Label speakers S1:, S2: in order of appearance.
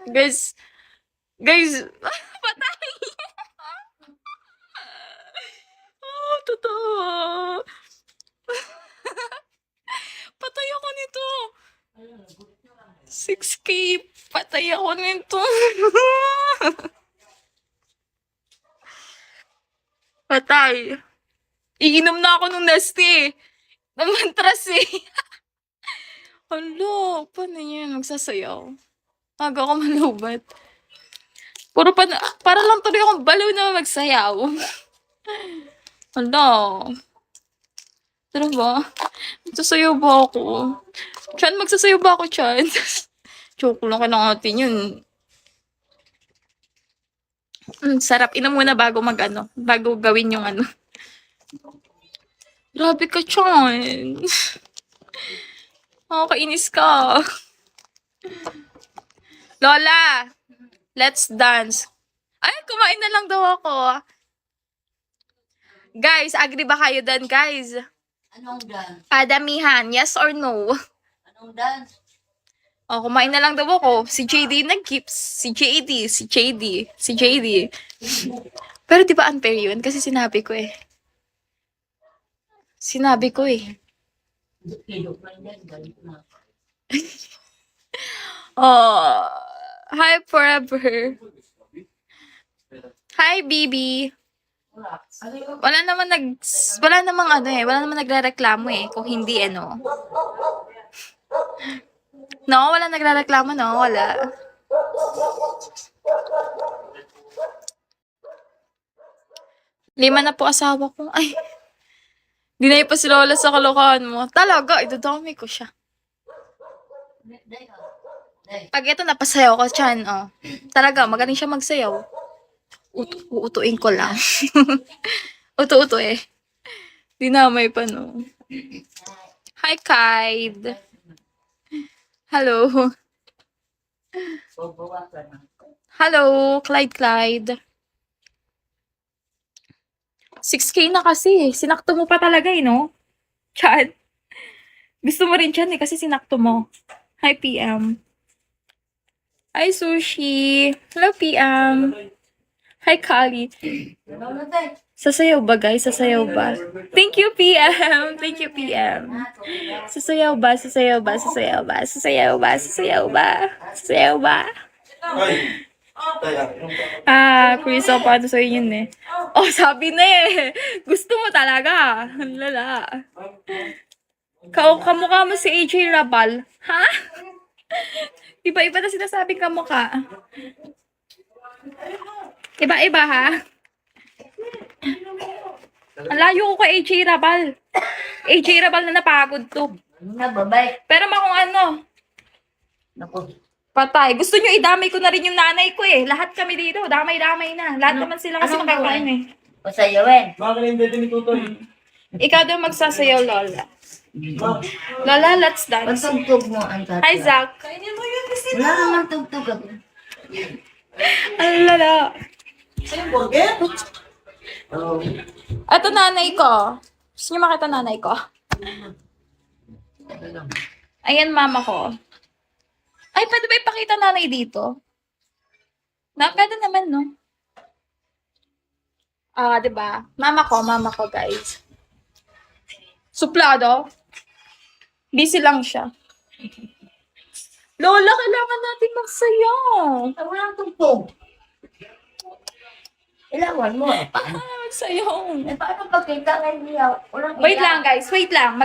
S1: Guys, guys, patay. Oh, totoo. Patay ako nito. 6K. Patay ako nito. Patay. Iinom na ako nung Nestea. Ng mantras eh. Hala, paano yan? Magsasayaw. Aga ako malubat. Para lang tuloy akong baliw na magsayaw. Hala. Ano ba? Magsasayaw ba ako? Chan, magsasayaw ba ako, Chan? Joke lang ka ng atin yun. Sarap. Inom muna bago bago gawin yung ano. Grabe ka, Chan. Kainis ka. Lola, let's dance. Ay, kumain na lang daw ako. Guys, agree ba kayo dan, guys?
S2: Anong dance?
S1: Padamihan, yes or no?
S2: Anong dance?
S1: Kumain na lang daw ako. Si JD nag-gips. Si JD. Pero di ba unfair yun? Kasi sinabi ko eh.
S2: Ilok lang yan. Galit na.
S1: Hi forever. Hi, Bibi. Wala namang nagrereklamo eh. Kung hindi no. No, wala nagrereklamo, no? Wala. Lima na po asawa ko. Ay. Dinay pa si Lola sa kalokohan mo. Talaga, idadami ko siya. Pag ito napasayaw ko, Chan, talaga, magaling siya magsayaw. Uutuin ko lang. Uto eh. Dinamay pa, no? Hi, Kaid. Hello. Hello, Clyde. 6K na kasi. Sinakto mo pa talaga no? Chan. Gusto mo rin, Chan kasi sinakto mo. Hi, PM. Hi, Sushi. Hello, PM. Hi, Kali. Sasayaw ba, guys? Sasayaw ba? Thank you, PM. Sasayaw ba? Chris, paano sa'yo yun eh? Sabi na eh. Gusto mo talaga. Ang lala. Kamukha mo si AJ Rabal. Ha? Iba-iba na sinasabing kamukha. Iba-iba ha? Ang layo ko kay AJ Rabal. AJ Rabal na napagod to.
S2: Nababay.
S1: Pero kung ano.
S2: Naku.
S1: Patay. Gusto nyo idamay ko na rin yung nanay ko eh. Lahat kami dito. Damay-damay na. Lahat naman sila kasi makakain eh.
S2: Pasayawin.
S1: Ikaw daw magsasayaw, Lola. Lola, let's dance.
S2: Pagtugtog mo ang tatla.
S1: Hi, Zach.
S2: Wala naman tugtog ako.
S1: Ang lala. Ito nanay ko. Gusto nyo makita nanay ko? Ayan, mama ko. Ay, pwede ba ipakita nanay dito? Pwede naman, no? Diba? Mama ko, guys. Suplado. Busy lang siya. Lola, kailangan natin magsayaw.
S2: Walang tugtog. Ilawan mo. Paano?
S1: Magsayaw.
S2: Paano pagkita ngayon niya?
S1: Wait lang, guys. Wait lang.